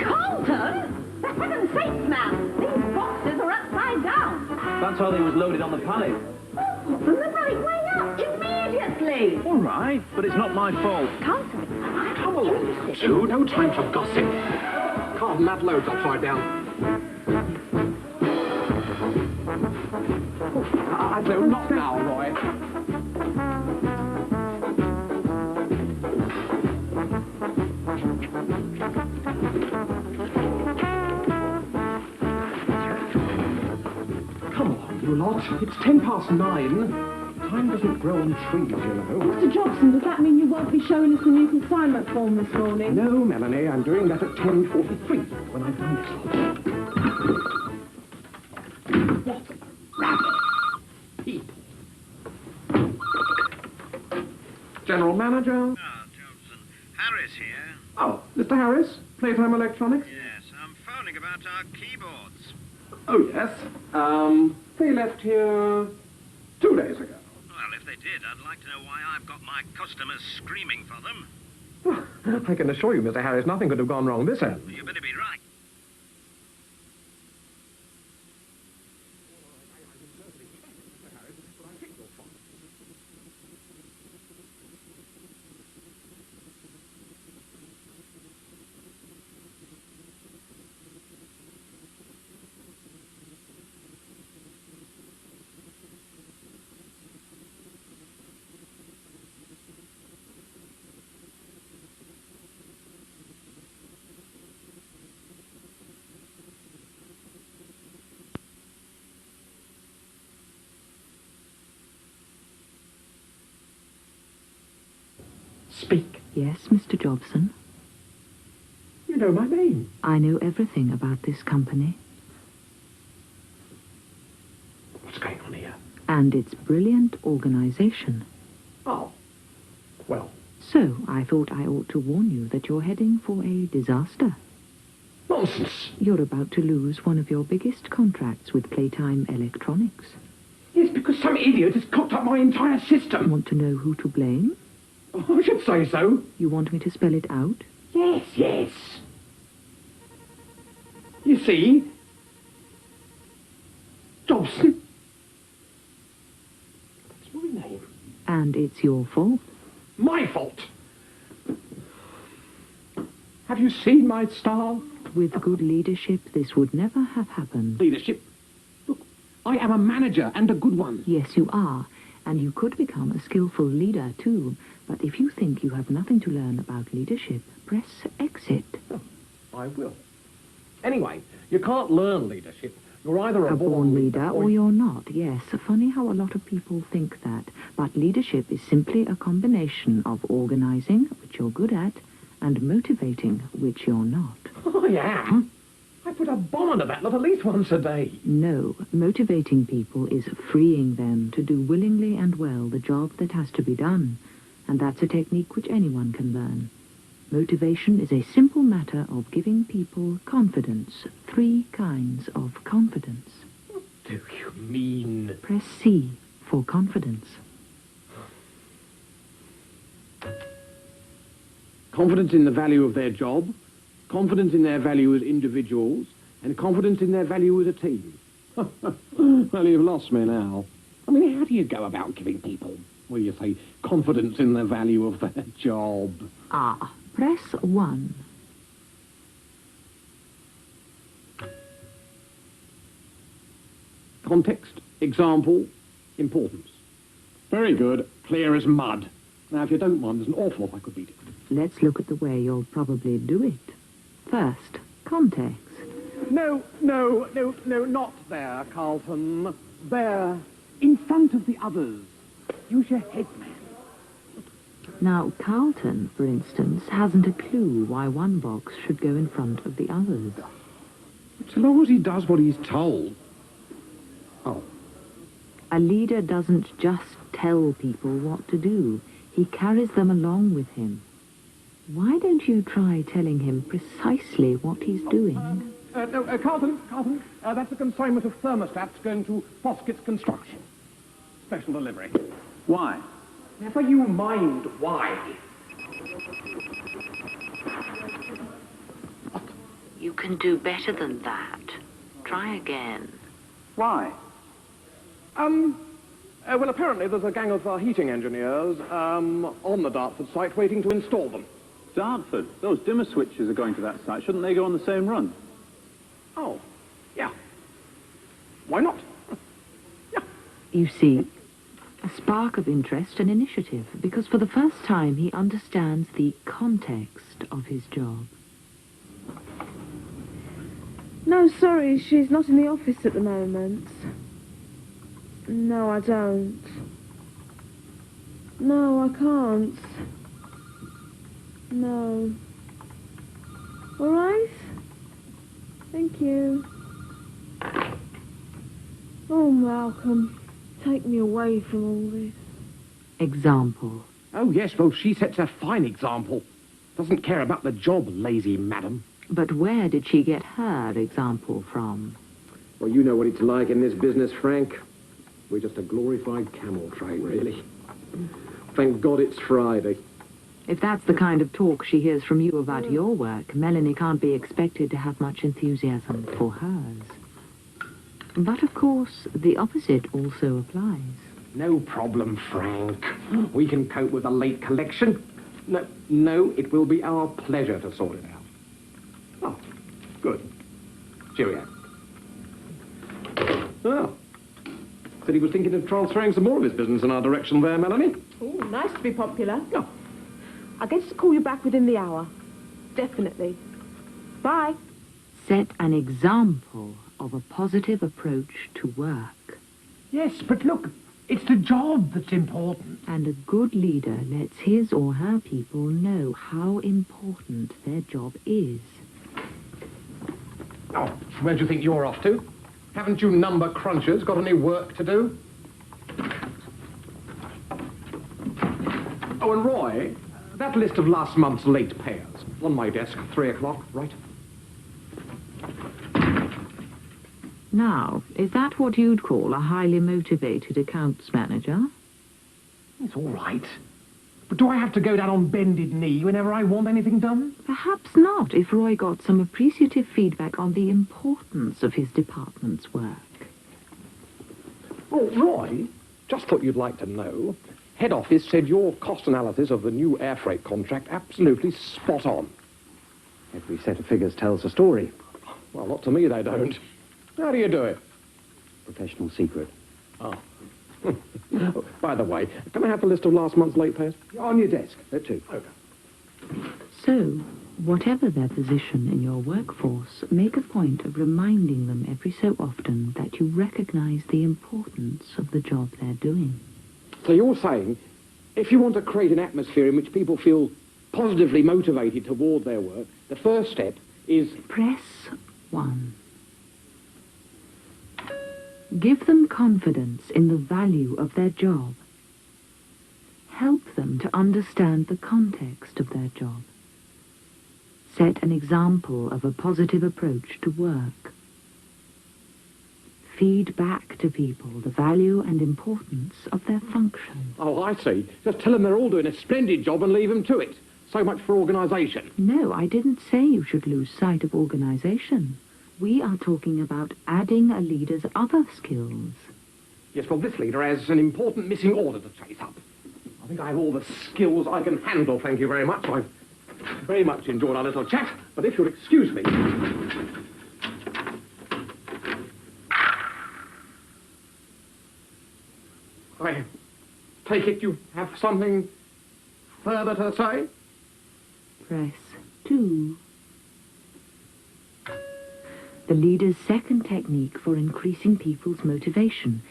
Carlton? For heaven's sakes, man! These boxes are upside down! That's how they was loaded on the pallet. Put them the right way up, immediately! All right, but it's not my fault. Carlton, Come along, Sue. No time for gossip. Carlton, that load's upside down. I do not now, Roy. Come on, you lot. It's 9:10. Time doesn't grow on trees, you know. Mr. Jobson, does that mean you won't be showing us the new consignment form this morning? No, Melanie, I'm doing that at 10:43 when I find it. What a rabbit. People. General Manager. Ah, Jobson. Harris here. Oh, Mr. Harris, Playtime Electronics. Yes, I'm phoning about our keyboards. Oh, yes. They left here 2 days ago. Well, if they did, I'd like to know why I've got my customers screaming for them. I can assure you, Mr. Harris, nothing could have gone wrong this end. You better be right. Speak. Yes, Mr. Jobson. You know my name. I know everything about this company. What's going on here? And its brilliant organization. Oh. Well, So, I thought I ought to warn you that you're heading for a disaster. nonsense. You're about to lose one of your biggest contracts with Playtime Electronics. It's because some idiot has cocked up my entire system. Want to know who to blame? Oh, I should say so. You want me to spell it out? Yes, yes. You see? Dobson. That's my name. And it's your fault. My fault. Have you seen my style? With good leadership, this would never have happened. Leadership. Look, I am a manager and a good one. Yes, you are. And you could become a skillful leader, too. But if you think you have nothing to learn about leadership, press exit. I will. Anyway, you can't learn leadership. You're either A born leader or you're not, yes. Funny how a lot of people think that. But leadership is simply a combination of organizing, which you're good at, and motivating, which you're not. I am. I put a bomb under that lot at least once a day. No, motivating people is freeing them to do willingly and well the job that has to be done. And that's a technique which anyone can learn. Motivation is a simple matter of giving people confidence. 3 kinds of confidence. What do you mean? Press C for confidence. Confidence in the value of their job, confidence in their value as individuals, and confidence in their value as a team. Well, you've lost me now. I mean, how do you go about giving people, well, you say, confidence in the value of their job? Ah, press 1. Context, example, importance. Very good, clear as mud. Now, if you don't mind, there's an awful lot I could beat it. Let's look at the way you'll probably do it. First, context. No, not there, Carlton. There, in front of the others. Use your head, man. Now, Carlton, for instance, hasn't a clue why one box should go in front of the others. So long as he does what he's told. Oh. A leader doesn't just tell people what to do. He carries them along with him. Why don't you try telling him precisely what he's doing? Carlton, that's a consignment of thermostats going to Foskett's Construction. Special delivery. Why? Never you mind why. You can do better than that. Try again. Why? Well, apparently there's a gang of heating engineers on the Dartford site waiting to install them. Dartford. Those dimmer switches are going to that site. Shouldn't they go on the same run? Oh, yeah. Why not? Yeah. You see, a spark of interest and initiative, because for the first time he understands the context of his job. No, sorry, she's not in the office at the moment. No, I don't. No, I can't. No. All right? Thank you. Oh, Malcolm, take me away from all this. Example. Oh, yes, well, she sets a fine example. Doesn't care about the job, lazy madam. But where did she get her example from? Well, you know what it's like in this business, Frank. We're just a glorified camel train, really. Thank God it's Friday. If that's the kind of talk she hears from you about your work, Melanie can't be expected to have much enthusiasm for hers. But of course, the opposite also applies. No problem, Frank. We can cope with a late collection. No, it will be our pleasure to sort it out. Oh, good. Cheerio. Oh. Said he was thinking of transferring some more of his business in our direction there, Melanie. Oh, nice to be popular. Oh. I'll get to call you back within the hour. Definitely. Bye. Set an example of a positive approach to work. Yes, but look, it's the job that's important. And a good leader lets his or her people know how important their job is. Oh, where do you think you're off to? Haven't you number crunchers got any work to do? Oh, and Roy, that list of last month's late payers. On my desk, 3 o'clock, right? Now, is that what you'd call a highly motivated accounts manager? It's all right. But do I have to go down on bended knee whenever I want anything done? Perhaps not, if Roy got some appreciative feedback on the importance of his department's work. Oh, Roy, just thought you'd like to know. Head office said your cost analysis of the new air freight contract absolutely spot on. Every set of figures tells a story. Well, not to me, they don't. How do you do it? Professional secret. Oh. Oh, by the way, can I have the list of last month's late payers? On your desk. That too. Okay. So, whatever their position in your workforce, make a point of reminding them every so often that you recognize the importance of the job they're doing. So you're saying, if you want to create an atmosphere in which people feel positively motivated toward their work, the first step is... Press 1. Give them confidence in the value of their job. Help them to understand the context of their job. Set an example of a positive approach to work. Feed back to people the value and importance of their function. Oh, I see. Just tell them they're all doing a splendid job and leave them to it. So much for organisation. No, I didn't say you should lose sight of organisation. We are talking about adding a leader's other skills. Yes, well, this leader has an important missing order to chase up. I think I have all the skills I can handle, thank you very much. I've very much enjoyed our little chat, but if you'll excuse me... I take it you have something further to say? Press 2. The leader's second technique for increasing people's motivation.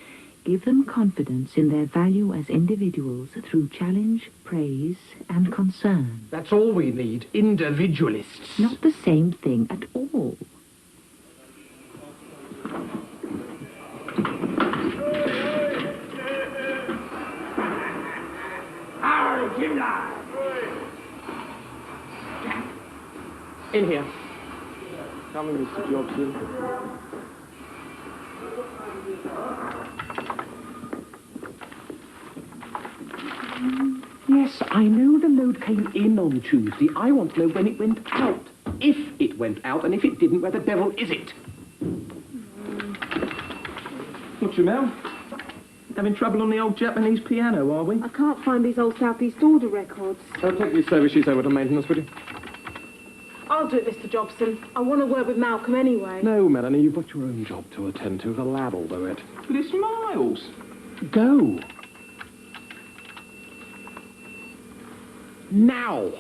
Give them confidence in their value as individuals through challenge, praise, and concern. That's all we need, individualists. Not the same thing at all. In here. coming, Mr. Jobson. Yes, I know the load came in on Tuesday. I want to know when it went out. If it went out, and if it didn't, where the devil is it? What's your Mel? Having trouble on the old Japanese piano, are we? I can't find these old Southeast Order records. Take these service sheets over to maintenance, would you? I'll do it, Mr. Jobson. I want to work with Malcolm anyway. No, Melanie, you've got your own job to attend to. The lad will do it. But it's Miles. Go. Now.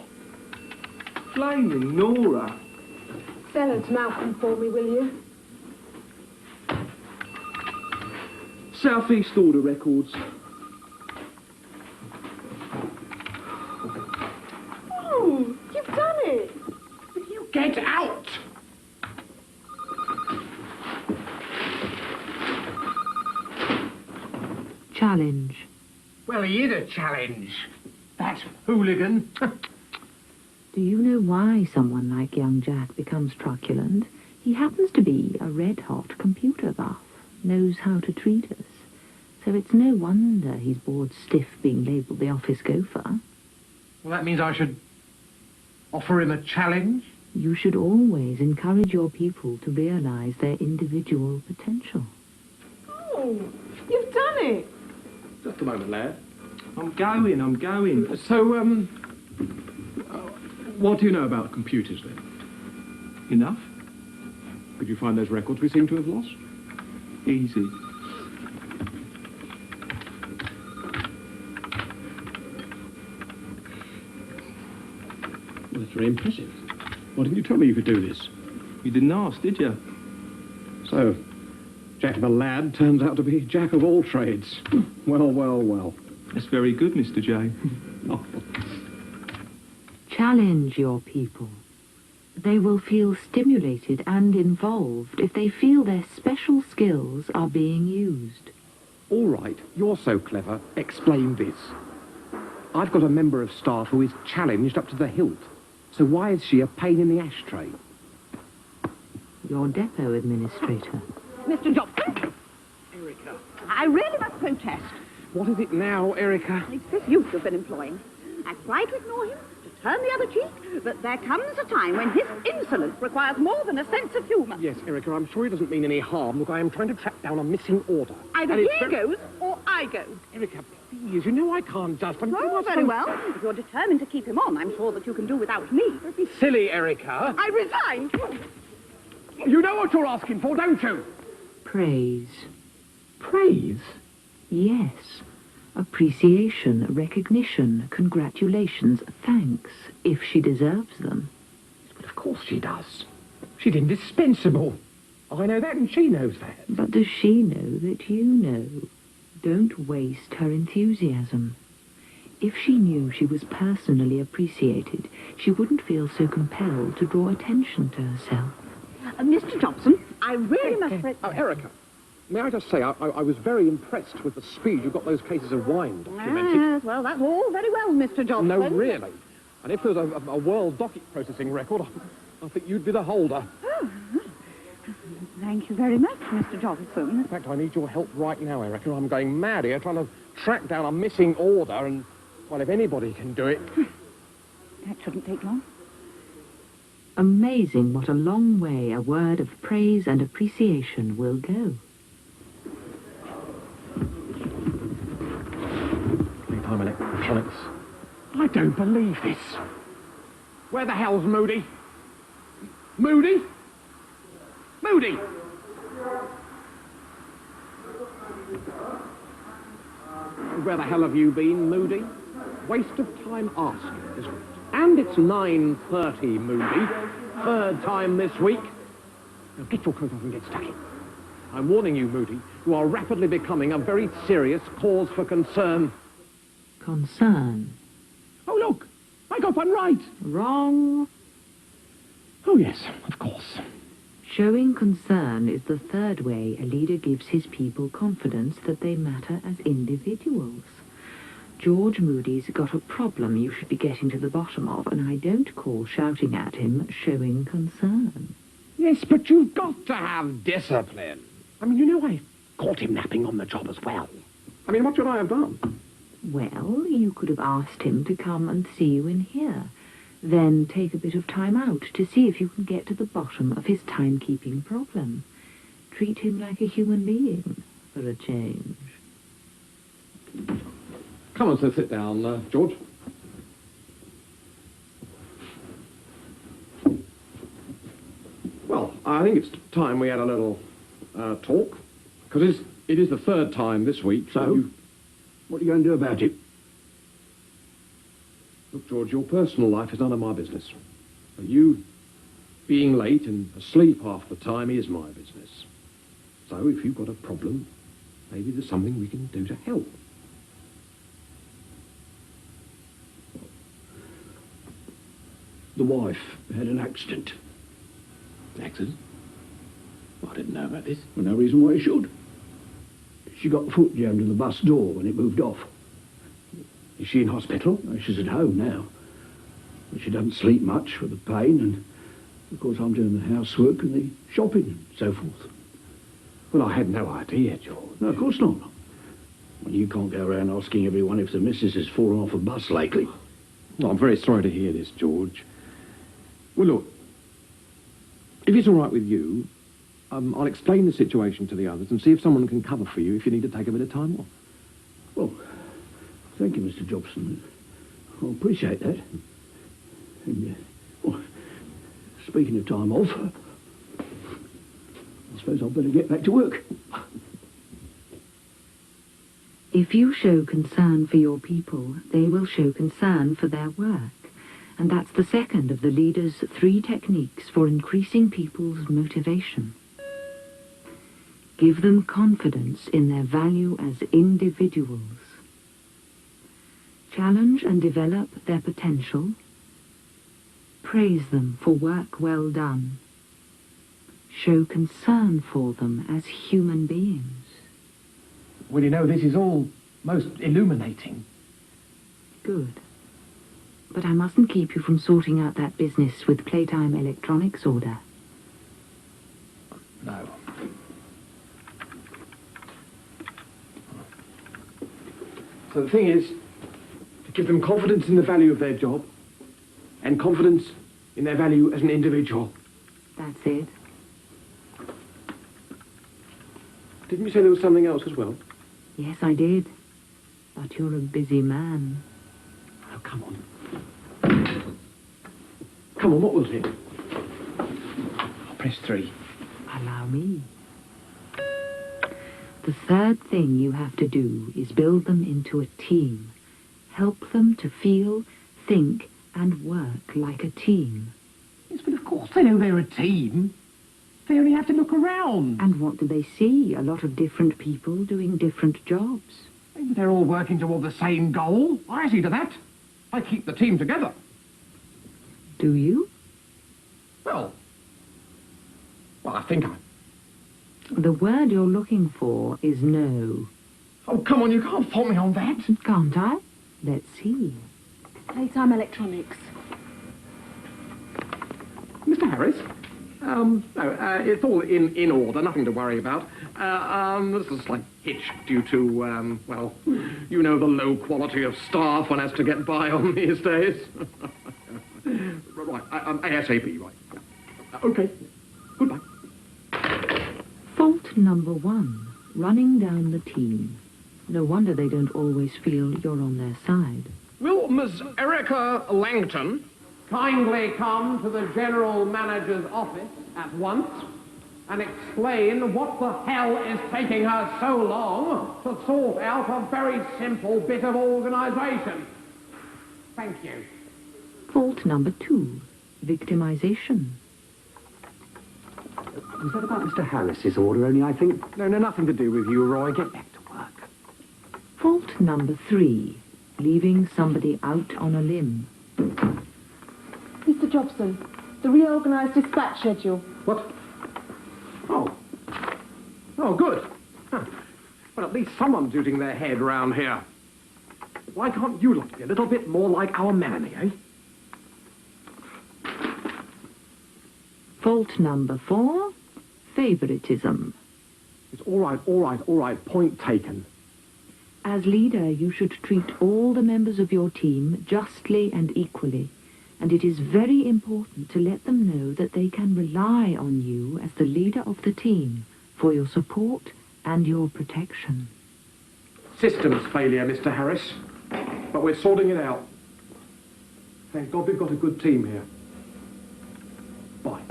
Flaming Nora. Sell her to Malcolm for me, will you? Southeast Order records. Oh, you've done it. You get out. Challenge. Well, he is a challenge. That hooligan. Do you know why someone like young Jack becomes truculent? He happens to be a red-hot computer buff, knows how to treat us. So it's no wonder he's bored stiff being labelled the office gopher. Well, that means I should offer him a challenge? You should always encourage your people to realise their individual potential. Oh, you've done it. Just a moment, lad. I'm going. So, what do you know about computers, then? Enough? Could you find those records we seem to have lost? Easy. Well, that's very impressive. Why didn't you tell me you could do this? You didn't ask, did you? So, Jack the lad turns out to be Jack of all trades. Well. That's very good, Mr. J. Oh. Challenge your people. They will feel stimulated and involved if they feel their special skills are being used. All right, you're so clever. Explain this. I've got a member of staff who is challenged up to the hilt. So why is she a pain in the ashtray? Your depot administrator. Mr. Jobson, Erica. I really must protest. What is it now, Erica? It's this youth you've been employing. I try to ignore him, to turn the other cheek, but there comes a time when his insolence requires more than a sense of humour. Yes, Erica, I'm sure he doesn't mean any harm. Look, I am trying to track down a missing order. Either And he it's goes or I go. Erica, please, you know I can't just... Oh, very well. If you're determined to keep him on, I'm sure that you can do without me. Don't be silly, Erica. I resign. You know what you're asking for, don't you? Praise. Praise? Yes. Appreciation, recognition, congratulations, thanks, if she deserves them. But of course she does. She's indispensable. I know that and she knows that. But does she know that you know? Don't waste her enthusiasm. If she knew she was personally appreciated, she wouldn't feel so compelled to draw attention to herself. Mr. Jobson, I really must... Oh, Erica, may I just say, I was very impressed with the speed you got those cases of wine documented. Yes, well, that's all very well, Mr. Jobson. No, really. And if there was a world docket processing record, I think you'd be the holder. Oh, thank you very much, Mr. Jobson. In fact, I need your help right now, Erica. I'm going mad here trying to track down a missing order and, well, if anybody can do it... That shouldn't take long. Amazing what a long way a word of praise and appreciation will go. Playtime electronics. I don't believe this. Where the hell's Moody? Moody? Moody! Where the hell have you been, Moody? Waste of time asking, isn't it? And it's 9:30, Moody. Third time this week. Now get your coat off and get stuck in. I'm warning you, Moody. You are rapidly becoming a very serious cause for concern. Concern. Oh, look! I got one right! Wrong. Oh, yes, of course. Showing concern is the third way a leader gives his people confidence that they matter as individuals. George Moody's got a problem you should be getting to the bottom of, and I don't call shouting at him showing concern. Yes, but you've got to have discipline. I mean, you know, I caught him napping on the job as well. I mean, what should I have done? Well, you could have asked him to come and see you in here. Then take a bit of time out to see if you can get to the bottom of his timekeeping problem. Treat him like a human being, for a change. Come on, sir, sit down, George. Well, I think it's time we had a little talk, because it is the third time this week. So? What are you going to do about it? Look, George, your personal life is none of my business. But you being late and asleep half the time is my business. So if you've got a problem, maybe there's something we can do to help. The wife had an accident. Accident? I didn't know about this. Well, no reason why you should. She got the foot jammed in the bus door when it moved off. Is she in hospital? No, she's at home now. But she doesn't sleep much for the pain, and of course I'm doing the housework and the shopping and so forth. Well, I had no idea, George. No, of course not. Well, you can't go around asking everyone if the missus has fallen off a bus lately. Well, I'm very sorry to hear this, George. Well, look, if it's all right with you, I'll explain the situation to the others and see if someone can cover for you if you need to take a bit of time off. Well, thank you, Mr. Jobson. I appreciate that. And, well, speaking of time off, I suppose I'd better get back to work. If you show concern for your people, they will show concern for their work. And that's the second of the leader's 3 techniques for increasing people's motivation. Give them confidence in their value as individuals. Challenge and develop their potential. Praise them for work well done. Show concern for them as human beings. Well, you know, this is all most illuminating. Good. But I mustn't keep you from sorting out that business with Playtime Electronics order. No. So the thing is, to give them confidence in the value of their job and confidence in their value as an individual. That's it. Didn't you say there was something else as well? Yes, I did. But you're a busy man. Oh, come on. Come on, what was it? I'll press 3. Allow me. The third thing you have to do is build them into a team. Help them to feel, think, and work like a team. Yes, but of course they know they're a team. They only have to look around. And what do they see? A lot of different people doing different jobs. They're all working toward the same goal. I see to that. I keep the team together. Do you? Well, I think I... The word you're looking for is no. Oh, come on, you can't fault me on that. Can't I? Let's see. Playtime Electronics. Mr. Harris? No, it's all in order, nothing to worry about. There's a slight hitch due to, well, you know, the low quality of staff one has to get by on these days. Right, ASAP, right. Okay, goodbye. Fault number 1, running down the team. No wonder they don't always feel you're on their side. Will Miss Erica Langton kindly come to the General Manager's office at once and explain what the hell is taking her so long to sort out a very simple bit of organisation? Thank you. Fault number 2, victimization. Was that about Mr. Harris's order only, I think? No, nothing to do with you, Roy. Get back to work. Fault number 3, leaving somebody out on a limb. Mr. Jobson, the reorganised dispatch schedule. What? Oh, good. Huh. Well, at least someone's using their head round here. Why can't you look a little bit more like our Melanie, eh? Fault Fault number 4, favoritism. It's all right. Point taken. As leader, you should treat all the members of your team justly and equally, and it is very important to let them know that they can rely on you as the leader of the team for your support and your protection. Systems failure, Mr. Harris. But we're sorting it out. Thank God we've got a good team here. Bye.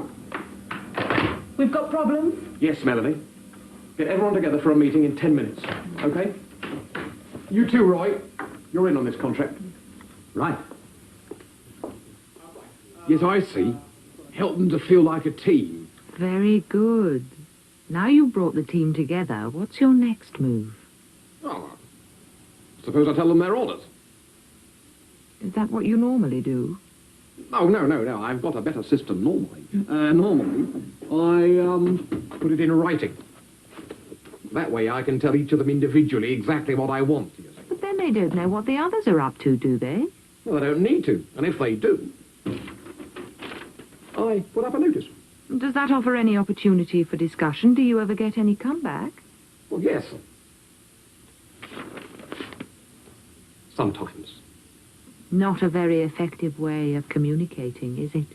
We've got problems? Yes, Melanie. Get everyone together for a meeting in 10 minutes, okay? You too, Roy. You're in on this contract. Right. Yes, I see. Help them to feel like a team. Very good. Now you've brought the team together, what's your next move? Oh, suppose I tell them their orders. Is that what you normally do? Oh, no. I've got a better system normally. Normally, I put it in writing. That way I can tell each of them individually exactly what I want, you see. But then they don't know what the others are up to, do they? Well, they don't need to. And if they do, I put up a notice. Does that offer any opportunity for discussion? Do you ever get any comeback? Well, yes. Sometimes. Not a very effective way of communicating, is it?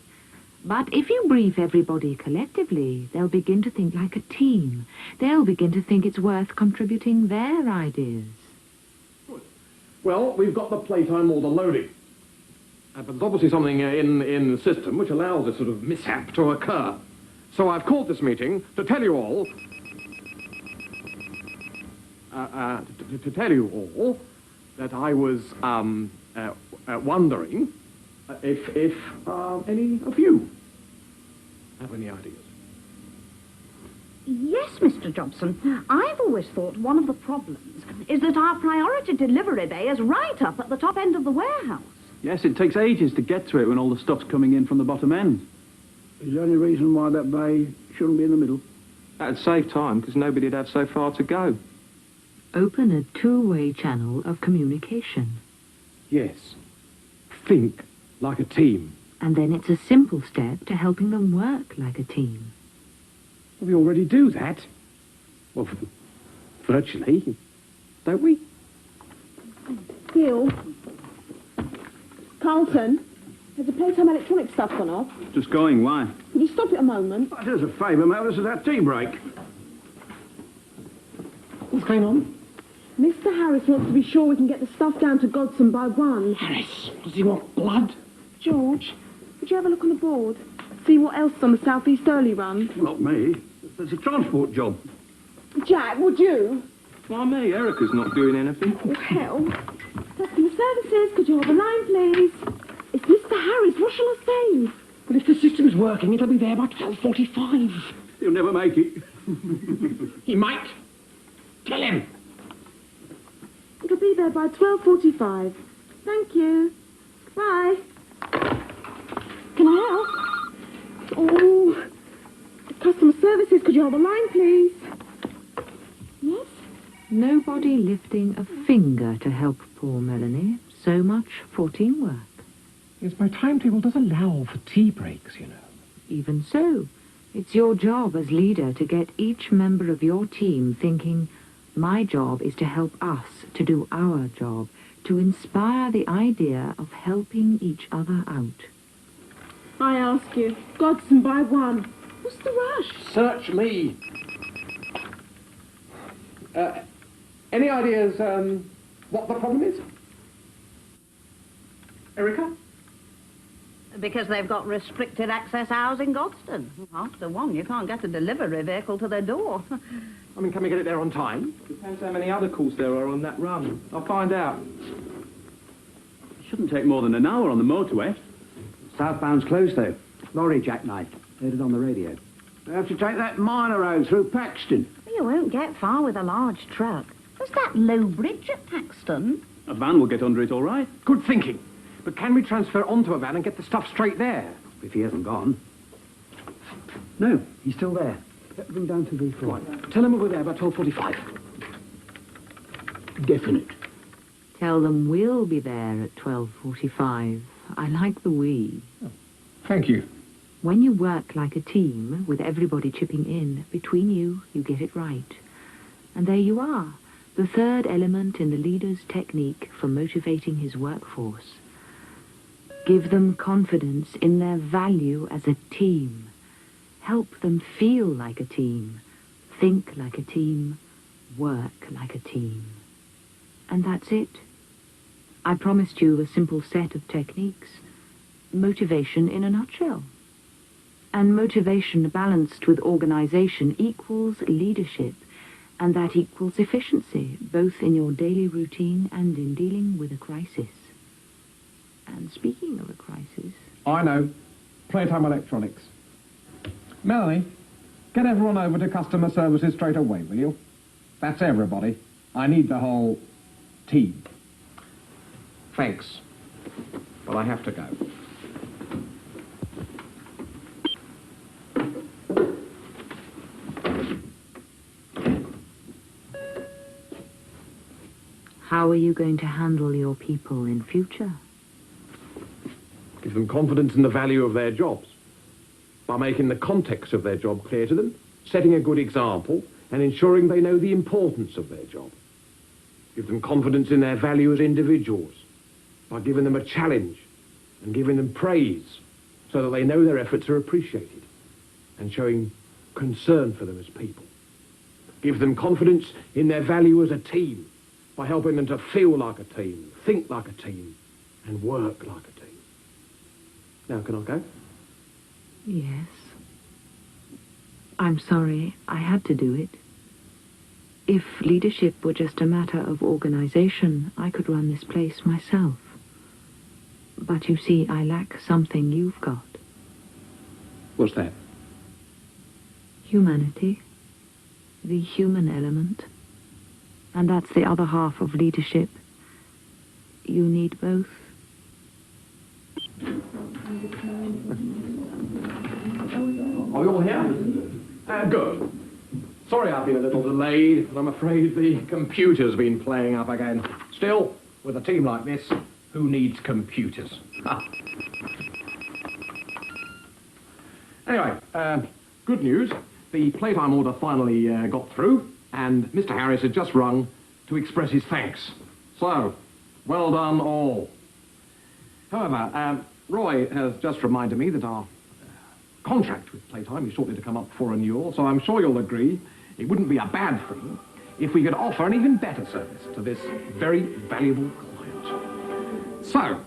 But if you brief everybody collectively, they'll begin to think like a team. They'll begin to think it's worth contributing their ideas. Well, we've got the playtime order loading. But there's obviously something in the system which allows this sort of mishap to occur. So I've called this meeting to tell you all... to tell you all that I was wondering if any of you have any ideas. Yes, Mr. Jobson. I've always thought one of the problems is that our priority delivery bay is right up at the top end of the warehouse. Yes, it takes ages to get to it when all the stuff's coming in from the bottom end. Is there any reason why that bay shouldn't be in the middle? That'd save time, because nobody'd have so far to go. Open a two-way channel of communication. Yes. Think like a team. And then it's a simple step to helping them work like a team. We already do that. Well, virtually, don't we? Gil. Carlton, has the playtime electronic stuff gone off? Just going, why? Can you stop it a moment? Do us a favour, Mel, this is our tea break. What's going on? Mr. Harris wants to be sure we can get the stuff down to Godson by 1. Harris, does he want blood? George, would you have a look on the board? See what else is on the South East Early run? Not me. It's a transport job. Jack, would you? Why me? Erica's not doing anything. Oh, hell. Customer services, could you hold the line, please? It's Mr. Harris. What shall I say? Well, if the system's working, it'll be there by 12:45. He'll never make it. He might. Tell him. It'll be there by 12:45. Thank you. Bye. Can I help? Oh, customer services, could you hold the line, please? Yes? Nobody lifting a finger to help poor Melanie. So much for teamwork. Yes, my timetable does allow for tea breaks, you know. Even so, it's your job as leader to get each member of your team thinking, my job is to help us to do our job, to inspire the idea of helping each other out. I ask you, Godson by 1. What's the rush? Search me. Any ideas what the problem is? Erica? Because they've got restricted access hours in Godstone. After 1, you can't get a delivery vehicle to their door. I mean, can we get it there on time? Depends how many other calls there are on that run. I'll find out. It shouldn't take more than an hour on the motorway. Southbound's closed, though. Lorry jackknifed. Heard it on the radio. They have to take that minor road through Paxton. You won't get far with a large truck. There's that low bridge at Paxton. A van will get under it all right. Good thinking. But can we transfer onto a van and get the stuff straight there? If he hasn't gone. No, he's still there. Let them down to the floor. Right. Tell him we'll be there by 12:45. Definite. Tell them we'll be there at 12:45. I like the we. Thank you. When you work like a team, with everybody chipping in, between you, you get it right. And there you are, the third element in the leader's technique for motivating his workforce. Give them confidence in their value as a team. Help them feel like a team, think like a team, work like a team. And that's it. I promised you a simple set of techniques. Motivation in a nutshell. And motivation balanced with organization equals leadership, and that equals efficiency, both in your daily routine and in dealing with a crisis. And speaking of a crisis... I know. Playtime Electronics. Melanie, get everyone over to customer services straight away, will you? That's everybody. I need the whole team. Thanks. But I have to go. How are you going to handle your people in future? Give them confidence in the value of their jobs by making the context of their job clear to them, setting a good example, and ensuring they know the importance of their job. Give them confidence in their value as individuals by giving them a challenge and giving them praise so that they know their efforts are appreciated and showing concern for them as people. Give them confidence in their value as a team by helping them to feel like a team, think like a team, and work like a team. Now, can I go? Yes. I'm sorry, I had to do it. If leadership were just a matter of organization, I could run this place myself. But you see, I lack something you've got. What's that? Humanity. The human element. And that's the other half of leadership. You need both. Are we all here? Good. Sorry I've been a little delayed, but I'm afraid the computer's been playing up again. Still, with a team like this, who needs computers? Anyway, good news. The playtime order finally got through, and Mr. Harris had just rung to express his thanks. So, well done all. However, Roy has just reminded me that our contract with Playtime is shortly to come up for renewal, so I'm sure you'll agree it wouldn't be a bad thing if we could offer an even better service to this very valuable client. So,